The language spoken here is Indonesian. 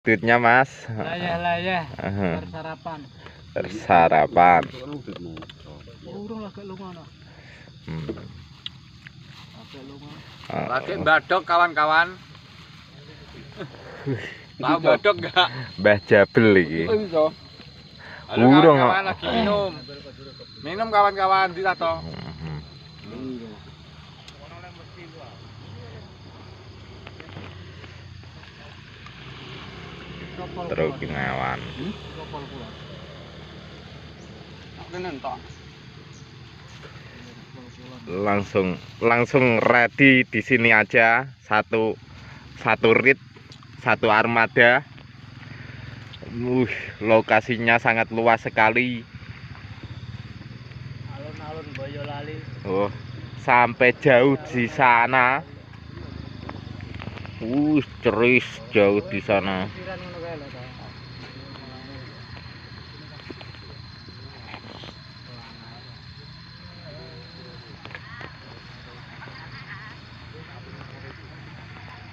Duitnya Mas. Layah bersarapan. Bersarapan. Urung lagi lunga. Lagi badok kawan-kawan. Tahu badok enggak? Mbah Jabel iki. Halo Urung kawan-kawan lagi minum. Minum kawan-kawan di tato. Terus ngawan. Langsung ready di sini aja. Satu rit, satu armada. Lokasinya sangat luas sekali. Alun-alun Boyolali. Oh, sampai jauh di sana. Ceris jauh di sana.